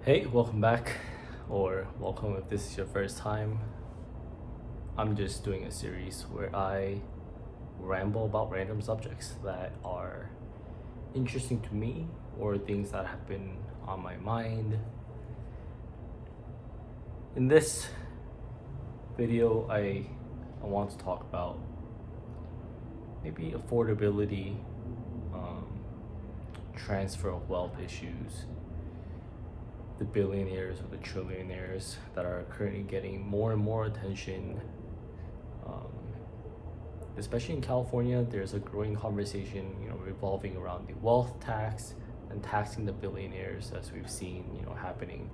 Hey, welcome back, or welcome if this is your first time. I'm just doing a series where I ramble about random subjects that are interesting to me or things that have been on my mind. In this video, I want to talk about maybe affordability, transfer of wealth issues, the billionaires or the trillionaires that are currently getting more and more attention. Especially in California, there's a growing conversation, revolving around the wealth tax and taxing the billionaires, as we've seen, happening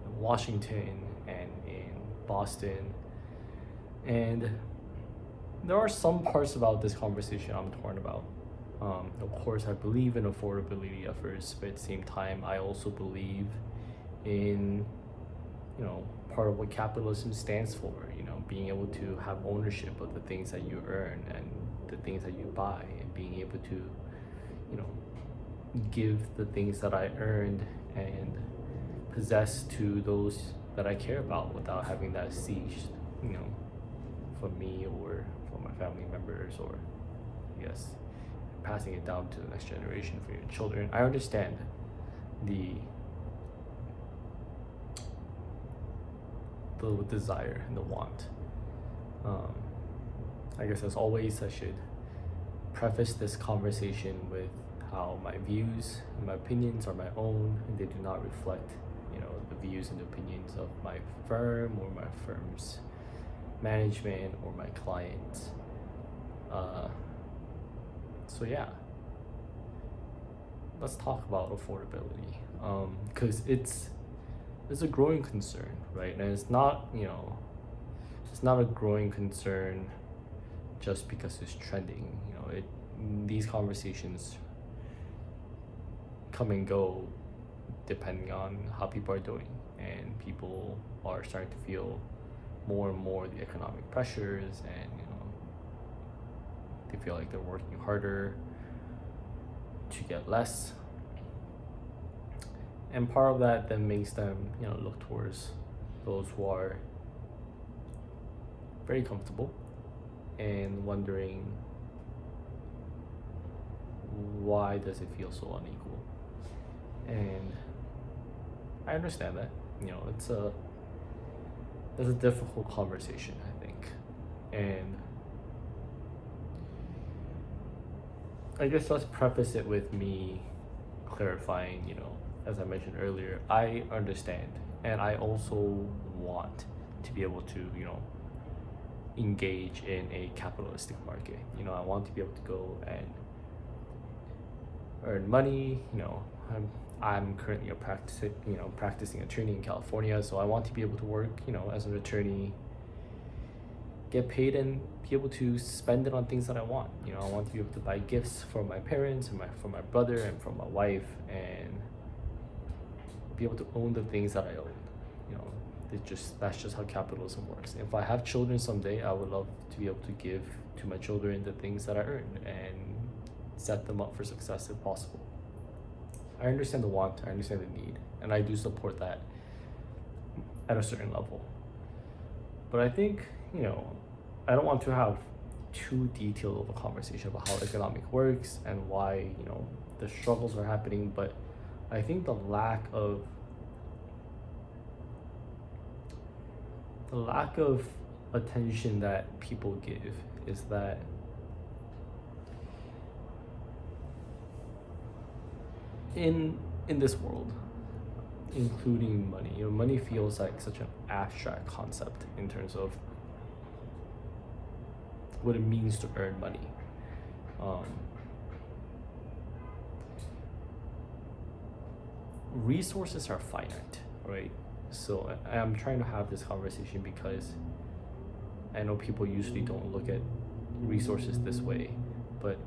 in Washington and in Boston. And there are some parts about this conversation I'm torn about. Of course, I believe in affordability efforts, but at the same time, I also believe in part of what capitalism stands for, being able to have ownership of the things that you earn and the things that you buy, and being able to give the things that I earned and possess to those that I care about without having that seized, from me or from my family members, or I guess passing it down to the next generation for your children. I understand the desire and the want. I guess as always, I should preface this conversation with how my views and my opinions are my own, and they do not reflect, the views and opinions of my firm or my firm's management or my clients. So yeah, let's talk about affordability, because it's a growing concern, right? And it's not a growing concern just because it's trending. These conversations come and go depending on how people are doing, and people are starting to feel more and more the economic pressures, and they feel like they're working harder to get less. And part of that then makes them, look towards those who are very comfortable and wondering, why does it feel so unequal? And I understand that, it's a difficult conversation, I think. And I guess let's preface it with me clarifying, as I mentioned earlier, I understand, and I also want to be able to, engage in a capitalistic market. I want to be able to go and earn money. I'm currently practicing attorney in California, so I want to be able to work, as an attorney, get paid, and be able to spend it on things that I want. I want to be able to buy gifts for my parents and for my brother and for my wife, and be able to own the things that I own. That's just how capitalism works. If I have children someday, I would love to be able to give to my children the things that I earned and set them up for success if possible. I understand the want, I understand the need, and I do support that at a certain level. But I think, I don't want to have too detailed of a conversation about how economic works and why, the struggles are happening, but I think the lack of attention that people give is that in this world, including money, money feels like such an abstract concept in terms of what it means to earn money. Resources are finite, right? So I'm trying to have this conversation because I know people usually don't look at resources this way, but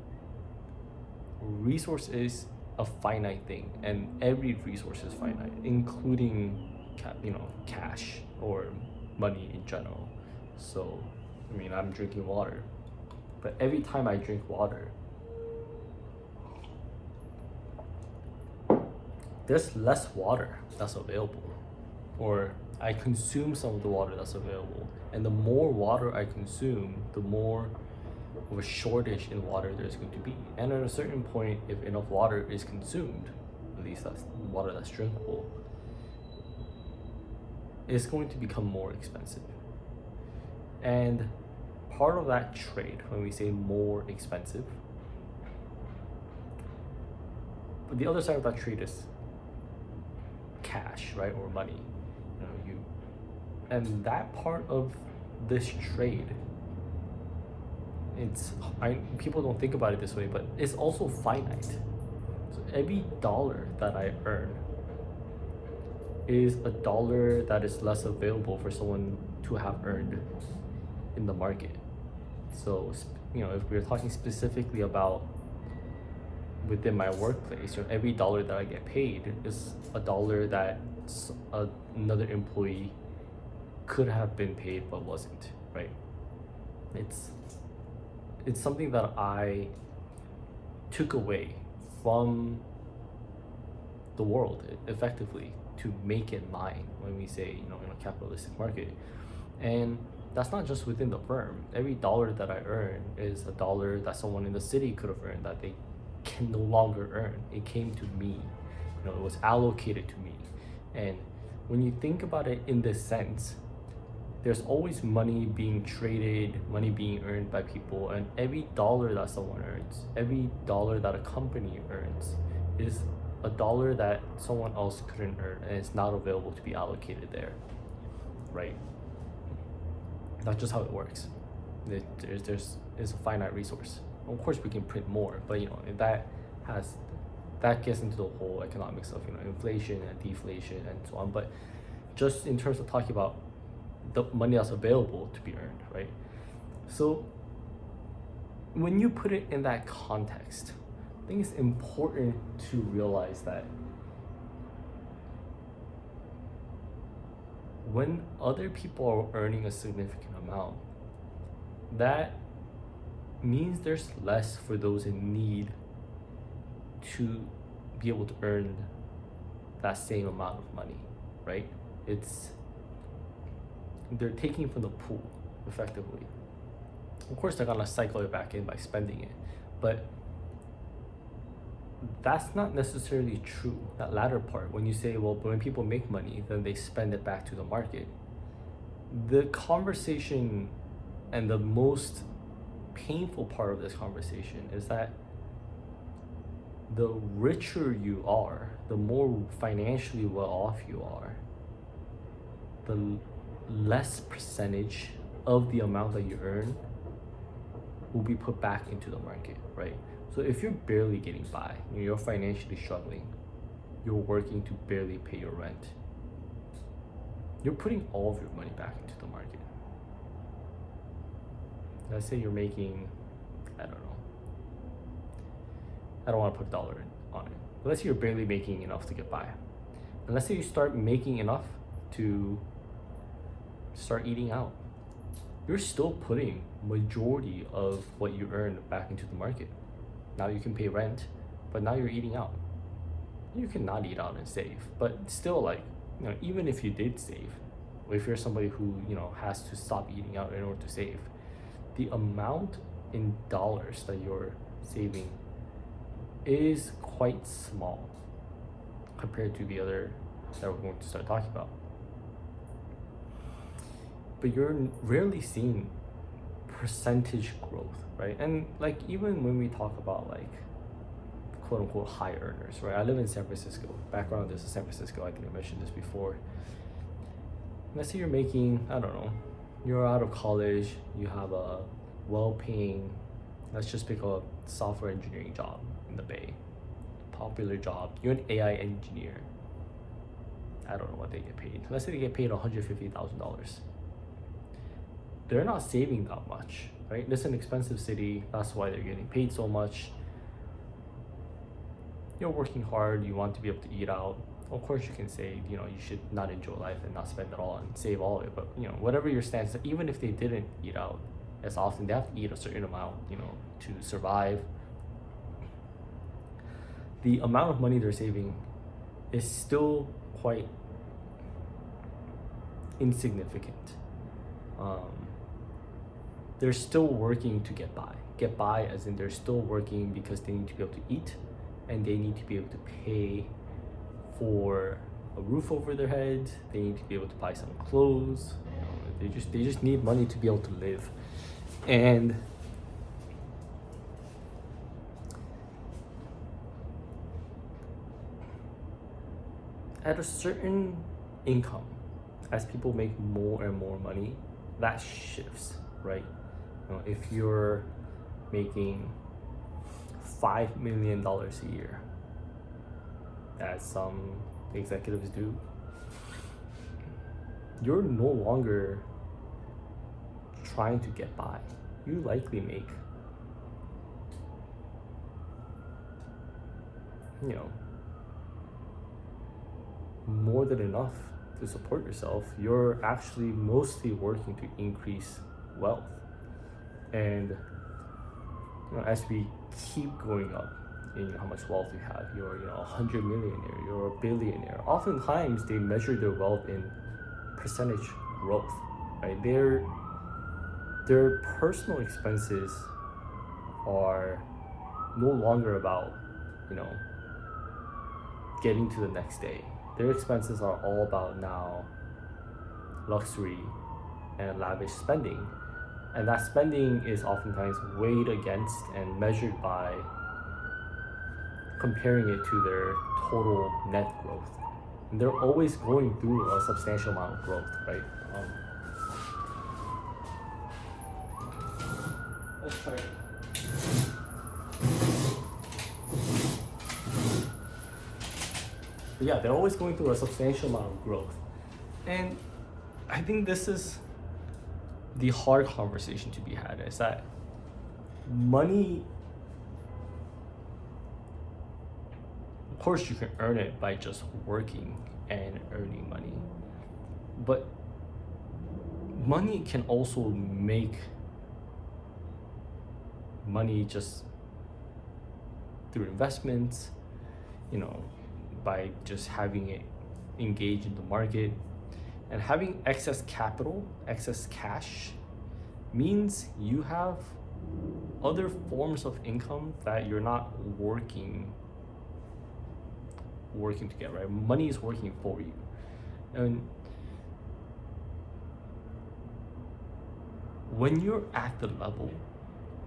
resource is a finite thing, and every resource is finite, including cash or money in general. So I'm drinking water, but every time I drink water, there's less water that's available, or I consume some of the water that's available, and the more water I consume, the more of a shortage in water there's going to be. And at a certain point, if enough water is consumed, at least that's water that's drinkable, it's going to become more expensive. And part of that trade, when we say more expensive, but the other side of that trade is cash, right, or money. And that part of this trade, people don't think about it this way, but it's also finite. So every dollar that I earn is a dollar that is less available for someone to have earned in the market. So, if we're talking specifically about within my workplace, every dollar that I get paid is a dollar that another employee could have been paid but wasn't, right? It's something that I took away from the world effectively to make it mine when we say, in a capitalistic market. And that's not just within the firm. Every dollar that I earn is a dollar that someone in the city could have earned that they can no longer earn. It came to me, it was allocated to me. And when you think about it in this sense, there's always money being traded, money being earned by people, and every dollar that someone earns, every dollar that a company earns is a dollar that someone else couldn't earn, and it's not available to be allocated there, right? That's just how it works. There's a finite resource. Of course, we can print more, but that gets into the whole economics of inflation and deflation and so on. But just in terms of talking about the money that's available to be earned, right? So when you put it in that context, I think it's important to realize that when other people are earning a significant amount, that means there's less for those in need to be able to earn that same amount of money, right? They're taking from the pool effectively. Of course, they're gonna cycle it back in by spending it, but that's not necessarily true, that latter part. When you say, well, when people make money, then they spend it back to the market. The conversation and the most painful part of this conversation is that the richer you are, the more financially well off you are, the less percentage of the amount that you earn will be put back into the market, right? So if you're barely getting by, you're financially struggling, you're working to barely pay your rent, you're putting all of your money back into the market. Let's say you're making, I don't want to put a dollar on it, but let's say you're barely making enough to get by. And let's say you start making enough to start eating out. You're still putting majority of what you earn back into the market. Now you can pay rent, but now you're eating out. You can not eat out and save, but still, even if you did save, if you're somebody who has to stop eating out in order to save, the amount in dollars that you're saving is quite small compared to the other that we're going to start talking about. But you're rarely seeing percentage growth, right? And even when we talk about quote unquote high earners, right? I live in San Francisco. Background, this is San Francisco. I think I mentioned this before. Let's say you're making, you're out of college, you have a well-paying, let's just pick a software engineering job in the Bay, popular job. You're an AI engineer. I don't know what they get paid. Let's say they get paid $150,000. They're not saving that much, right? This is an expensive city. That's why they're getting paid so much. You're working hard. You want to be able to eat out. Of course, you can say, you should not enjoy life and not spend it all and save all of it. But, whatever your stance, even if they didn't eat out as often, they have to eat a certain amount, to survive. The amount of money they're saving is still quite insignificant. They're still working to get by. Get by as in they're still working because they need to be able to eat, and they need to be able to pay for a roof over their head. They need to be able to buy some clothes. They just need money to be able to live. And at a certain income, as people make more and more money, that shifts, right? If you're making $5 million a year, as some executives do, you're no longer trying to get by. You likely make, more than enough to support yourself. You're actually mostly working to increase wealth. And as we keep going up in how much wealth you have, you're 100 millionaire, you're a billionaire. Oftentimes they measure their wealth in percentage growth, right? Their personal expenses are no longer about getting to the next day. Their expenses are all about now luxury and lavish spending. And that spending is oftentimes weighed against and measured by comparing it to their total net growth. And they're always going through a substantial amount of growth, right? Let's try it. But yeah, they're always going through a substantial amount of growth. And I think this is the hard conversation to be had, is that money, of course you can earn it by just working and earning money, but money can also make money just through investments, by just having it engage in the market. And having excess capital, excess cash, means you have other forms of income that you're not working to get, right? Money is working for you. And when you're at the level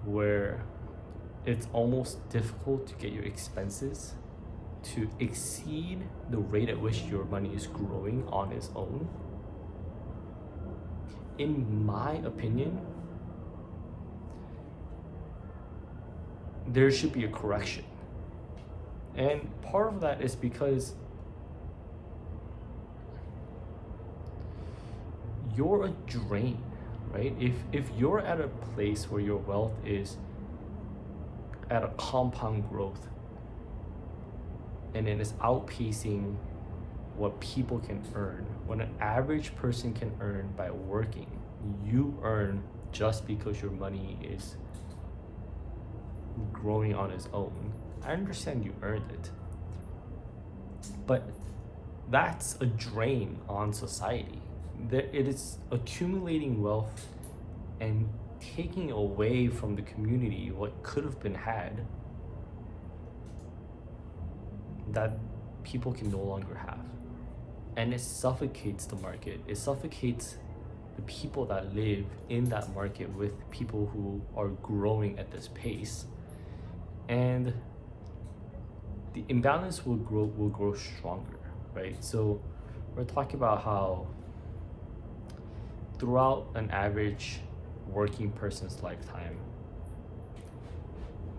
where it's almost difficult to get your expenses to exceed the rate at which your money is growing on its own, in my opinion, there should be a correction. And part of that is because you're a drain, right? If you're at a place where your wealth is at a compound growth and it is outpacing what people can earn, what an average person can earn by working, you earn just because your money is growing on its own. I understand you earned it, but that's a drain on society. That it is accumulating wealth and taking away from the community what could have been had that people can no longer have. And it suffocates the market. It suffocates the people that live in that market with people who are growing at this pace. And the imbalance will grow stronger, right? So we're talking about how throughout an average working person's lifetime,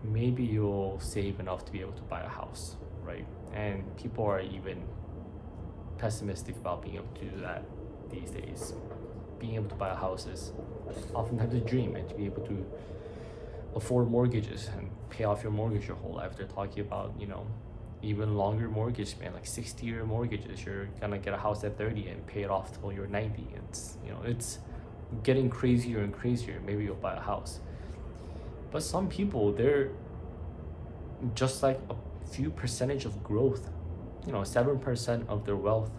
maybe you'll save enough to be able to buy a house, right? And people are even pessimistic about being able to do that these days. Being able to buy a house is oftentimes a dream, and to be able to afford mortgages and pay off your mortgage your whole life. They're talking about, even longer mortgage span, like 60-year mortgages. You're gonna get a house at 30 and pay it off till you're 90. It's getting crazier and crazier. Maybe you'll buy a house. But some people, they're just like a few percentage of growth 7% of their wealth,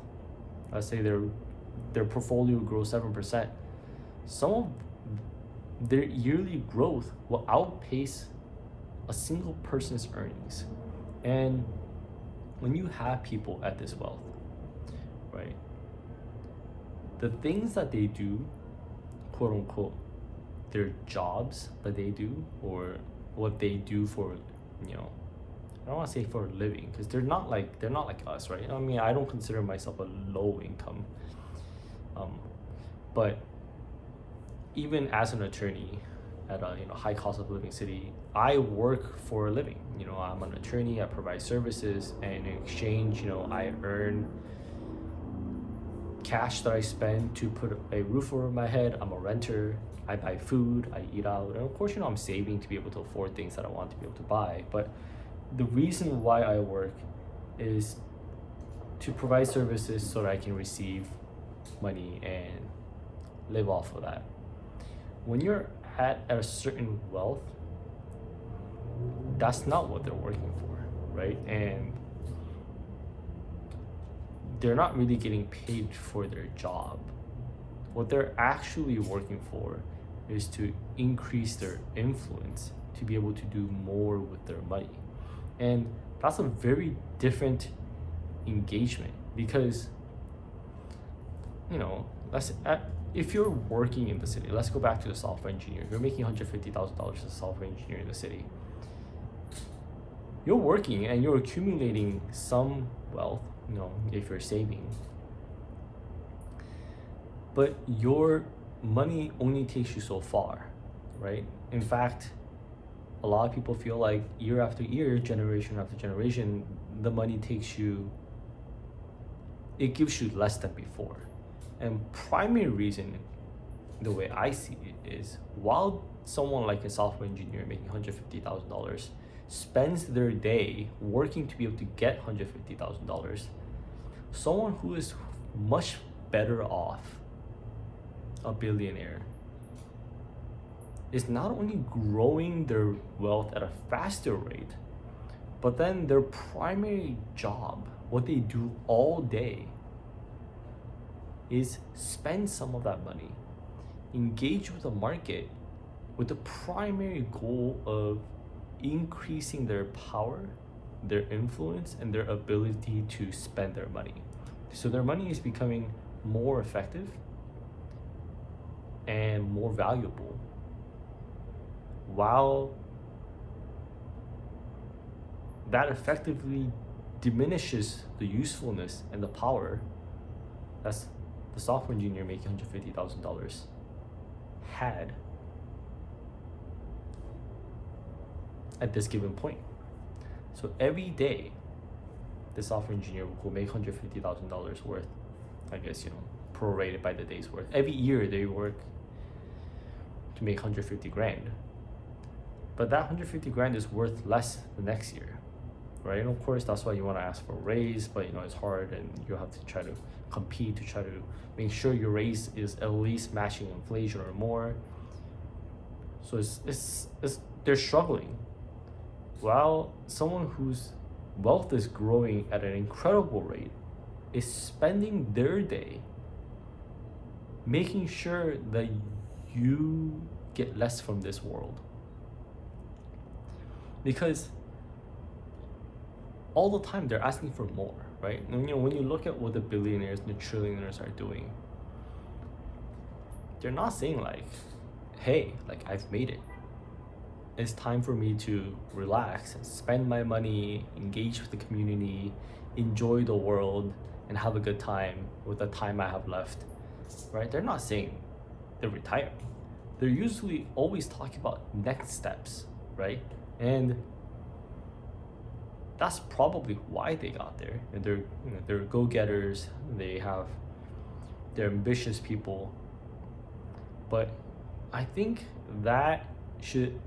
let's say their portfolio grows 7%, some of their yearly growth will outpace a single person's earnings. And when you have people at this wealth, right, the things that they do, quote unquote, their jobs that they do, or what they do for, I don't want to say for a living, because they're not like us, right? I mean, I don't consider myself a low income, but even as an attorney at a high cost of living city, I work for a living. I'm an attorney. I provide services, and in exchange, I earn cash that I spend to put a roof over my head. I'm a renter. I buy food. I eat out, and of course, I'm saving to be able to afford things that I want to be able to buy. But the reason why I work is to provide services so that I can receive money and live off of that. When you're at a certain wealth, that's not what they're working for, right? And they're not really getting paid for their job. What they're actually working for is to increase their influence, to be able to do more with their money. And that's a very different engagement, because if you're working in the city, let's go back to the software engineer. You're making $150,000 as a software engineer in the city. You're working and you're accumulating some wealth, if you're saving. But your money only takes you so far, right? In fact, a lot of people feel like year after year, generation after generation, the money it gives you less than before. And primary reason, the way I see it, is while someone like a software engineer making $150,000 spends their day working to be able to get $150,000, someone who is much better off, a billionaire, is not only growing their wealth at a faster rate, but then their primary job, what they do all day, is spend some of that money, engage with the market with the primary goal of increasing their power, their influence, and their ability to spend their money. So their money is becoming more effective and more valuable, while that effectively diminishes the usefulness and the power that's the software engineer making $150,000 had at this given point. So every day, the software engineer will make $150,000 worth, I guess, prorated by the day's worth. Every year they work to make 150 grand. But that 150 grand is worth less the next year, right? And of course, that's why you want to ask for a raise, but it's hard, and you have to try to compete to try to make sure your raise is at least matching inflation or more. So they're struggling. While someone whose wealth is growing at an incredible rate is spending their day making sure that you get less from this world. Because all the time they're asking for more, right? And when you look at what the billionaires and the trillionaires are doing, they're not saying like, hey, like I've made it. It's time for me to relax and spend my money, engage with the community, enjoy the world, and have a good time with the time I have left, right? They're not saying they're retiring. They're usually always talking about next steps, right? And that's probably why they got there. And they're go-getters. They're ambitious people. But I think that should,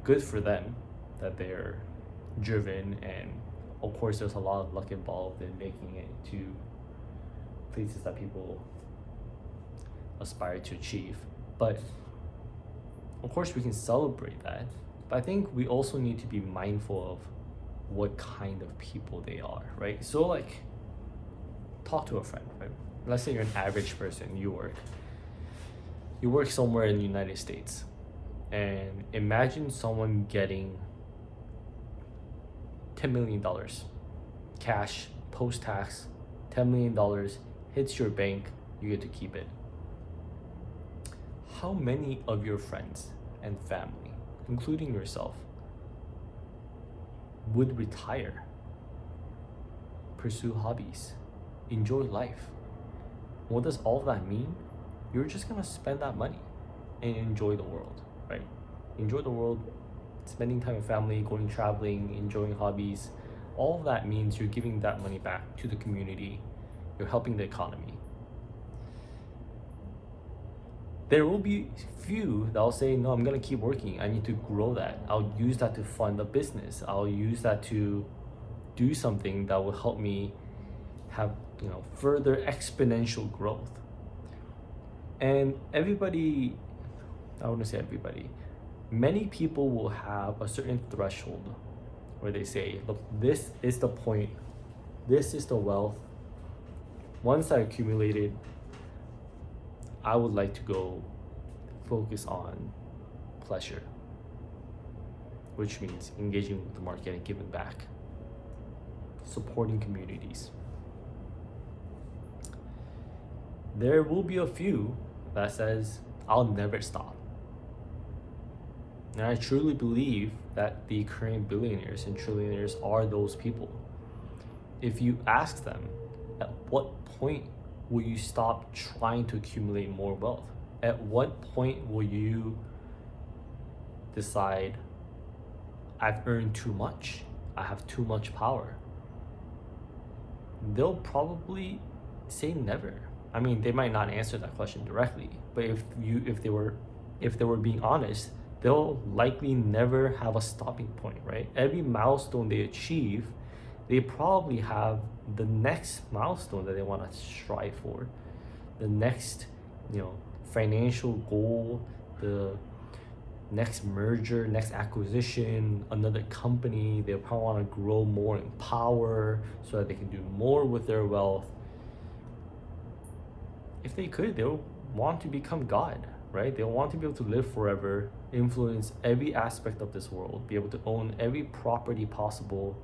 good for them that they're driven, and of course there's a lot of luck involved in making it to places that people aspire to achieve. But of course we can celebrate that. But I think we also need to be mindful of what kind of people they are, right? So like, talk to a friend, right? Let's say you're an average person, you work somewhere in the United States, and imagine someone getting $10 million cash post-tax. $10 million hits your bank, you get to keep it. How many of your friends and family, including yourself, would retire, pursue hobbies, enjoy life? What does all that mean? You're just gonna spend that money and enjoy the world, right? Enjoy the world, spending time with family, going traveling, enjoying hobbies. All of that means you're giving that money back to the community. You're helping the economy. There will be few that'll say, no, I'm gonna keep working. I need to grow that. I'll use that to fund a business. I'll use that to do something that will help me have, further exponential growth. And everybody, I wouldn't say everybody, many people will have a certain threshold where they say, look, this is the point, this is the wealth. Once I accumulated, I would like to go focus on pleasure, which means engaging with the market and giving back, supporting communities. There will be a few that says, I'll never stop. And I truly believe that the current billionaires and trillionaires are those people. If you ask them, at what point will you stop trying to accumulate more wealth? At what point will you decide, I've earned too much, I have too much power? They'll probably say never. I mean, they might not answer that question directly, but if they were being honest, they'll likely never have a stopping point, right? Every milestone they achieve, they probably have the next milestone that they want to strive for, the next, financial goal, the next merger, next acquisition, another company. They probably want to grow more in power so that they can do more with their wealth. If they could, they'll want to become God, right? They'll want to be able to live forever, influence every aspect of this world, be able to own every property possible.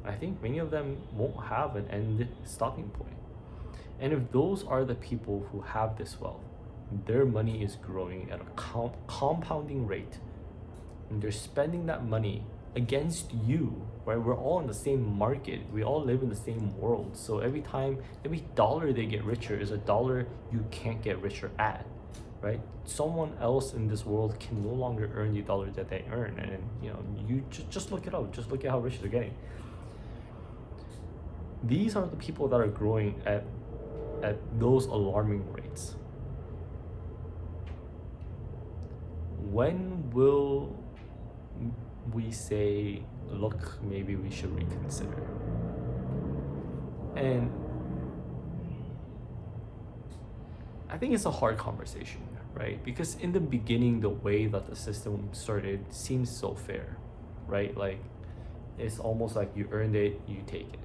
I think many of them won't have an end stopping point. And if those are the people who have this wealth, their money is growing at a compounding rate, and they're spending that money against you, right? We're all in the same market. We all live in the same world. So every dollar they get richer is a dollar you can't get richer at, right? Someone else in this world can no longer earn the dollar that they earn. And you just look it up. Just look at how rich they're getting. These are the people that are growing at those alarming rates. When will we say, look, maybe we should reconsider? And I think it's a hard conversation, right? Because in the beginning, the way that the system started seems so fair, right? Like, it's almost like you earned it, you take it.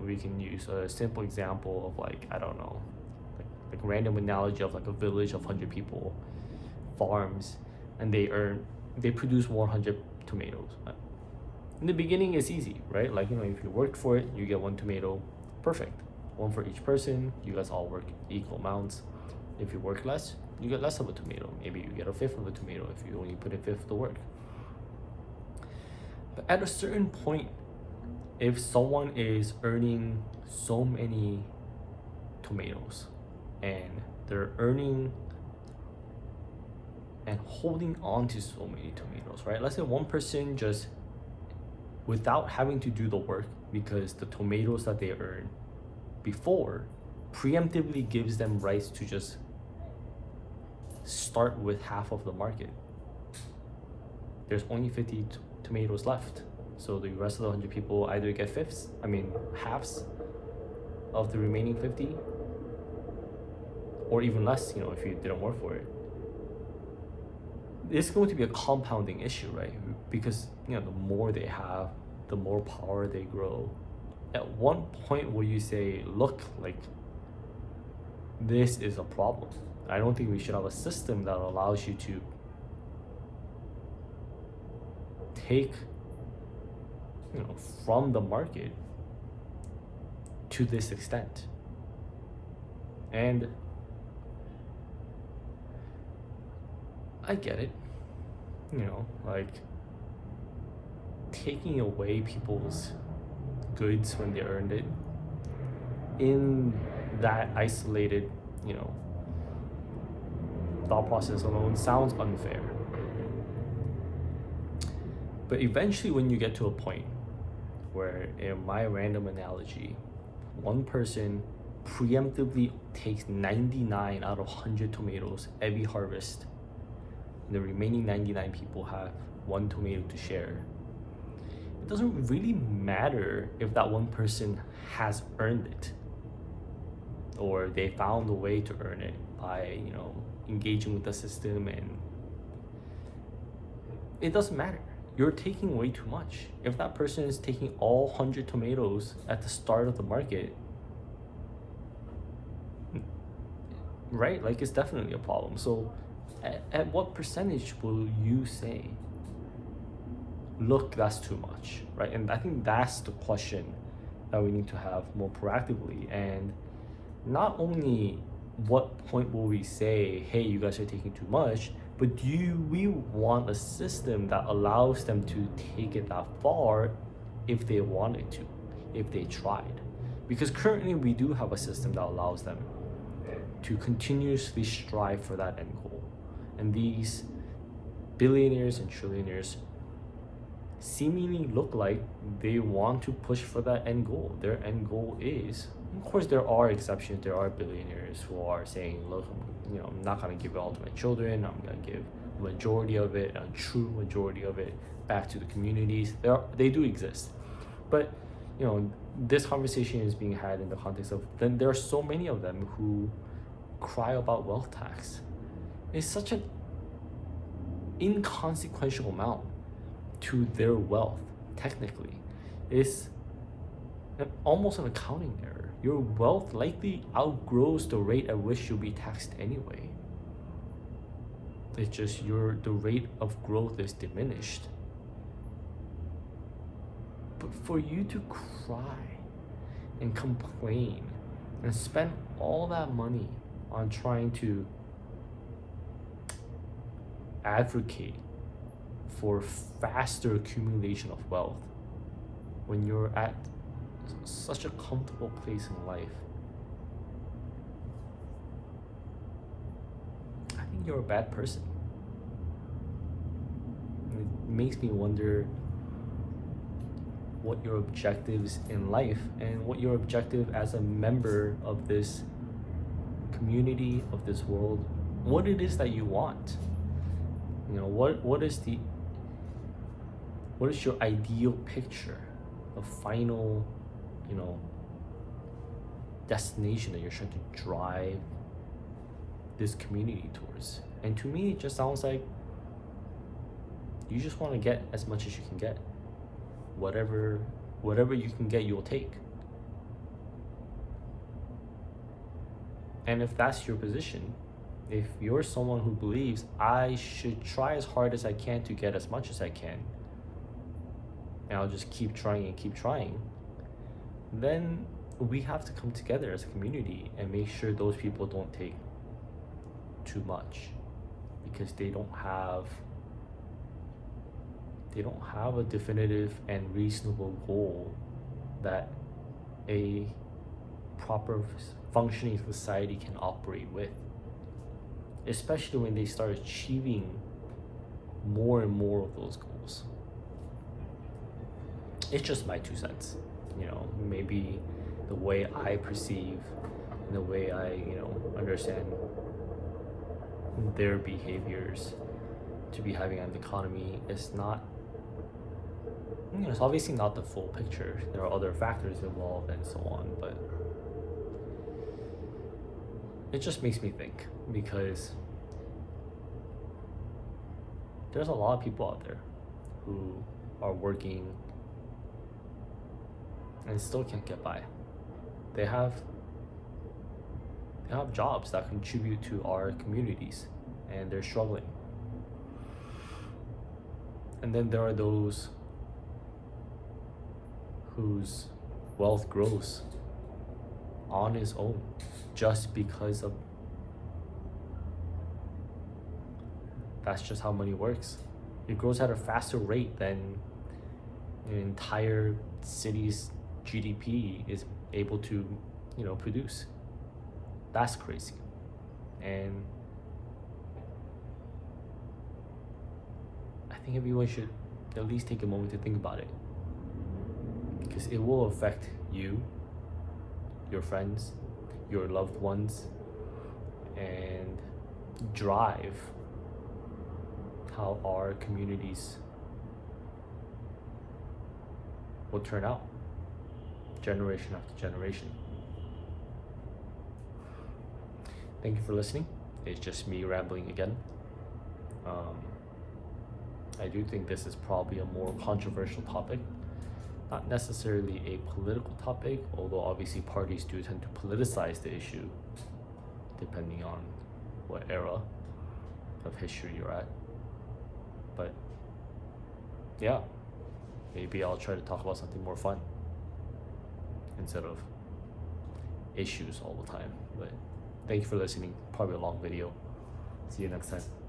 We can use a simple example of like random analogy of like a village of 100 people, farms, and they produce 100 tomatoes. In the beginning, it's easy, right? Like, if you worked for it, you get 1 tomato, perfect. 1 for each person, you guys all work equal amounts. If you work less, you get less of a tomato. Maybe you get a fifth of a tomato if you only put in fifth of the work. But at a certain point, if someone is earning so many tomatoes and they're earning and holding on to so many tomatoes, right? Let's say one person just, without having to do the work, because the tomatoes that they earn before preemptively gives them rights to just start with half of the market. There's only 50 tomatoes left. So the rest of the 100 people either get halves of the remaining 50, or even less, if you didn't work for it. it's going to be a compounding issue, right? Because the more they have, the more power they grow. At one point, will you say, look, like, this is a problem? I don't think we should have a system that allows you to take, from the market to this extent. And I get it, like taking away people's goods when they earned it in that isolated, thought process alone sounds unfair. But eventually, when you get to a point where, in my random analogy, one person preemptively takes 99 out of 100 tomatoes every harvest, and the remaining 99 people have one tomato to share, it doesn't really matter if that one person has earned it or they found a way to earn it by, engaging with the system, and it doesn't matter. You're taking way too much. If that person is taking all 100 tomatoes at the start of the market, right? Like, it's definitely a problem. So at what percentage will you say, look, that's too much, right? And I think that's the question that we need to have more proactively. And not only what point will we say, hey, you guys are taking too much, but do we want a system that allows them to take it that far if they wanted to, if they tried? Because currently we do have a system that allows them to continuously strive for that end goal. And these billionaires and trillionaires seemingly look like they want to push for that end goal. Their end goal is, of course, there are exceptions. There are billionaires who are saying, look, I'm not going to give it all to my children. I'm going to give a majority of it, a true majority of it, back to the communities. They do exist. But, this conversation is being had in the context of, then there are so many of them who cry about wealth tax. It's such an inconsequential amount to their wealth, technically. It's almost an accounting error. Your wealth likely outgrows the rate at which you'll be taxed anyway. It's just the rate of growth is diminished. But for you to cry and complain and spend all that money on trying to advocate for faster accumulation of wealth when you're at such a comfortable place in life, I think you're a bad person. It makes me wonder what your objectives in life and what your objective as a member of this community, of this world, what it is that you want. What is your ideal picture, the final, destination that you're trying to drive this community towards? And to me, it just sounds like you just want to get as much as you can get. Whatever you can get, you'll take. And if that's your position, if you're someone who believes I should try as hard as I can to get as much as I can, and I'll just keep trying, then we have to come together as a community and make sure those people don't take too much, because they don't have a definitive and reasonable goal that a proper functioning society can operate with, especially when they start achieving more and more of those goals. It's just my 2 cents. Maybe the way I perceive and the way I, understand their behaviors to be having an economy is not, it's obviously not the full picture. There are other factors involved and so on, but it just makes me think, because there's a lot of people out there who are working and still can't get by. They have jobs that contribute to our communities, and they're struggling. And then there are those whose wealth grows on its own just because of that's just how money works. It grows at a faster rate than an entire city's GDP is able to, produce. That's crazy. And I think everyone should at least take a moment to think about it, because it will affect you, your friends, your loved ones, and drive how our communities will turn out generation after generation. Thank you for listening. It's just me rambling again. I do think this is probably a more controversial topic, not necessarily a political topic, although obviously parties do tend to politicize the issue depending on what era of history you're at. But yeah, maybe I'll try to talk about something more fun instead of issues all the time. But thank you for listening. Probably a long video. See you next time.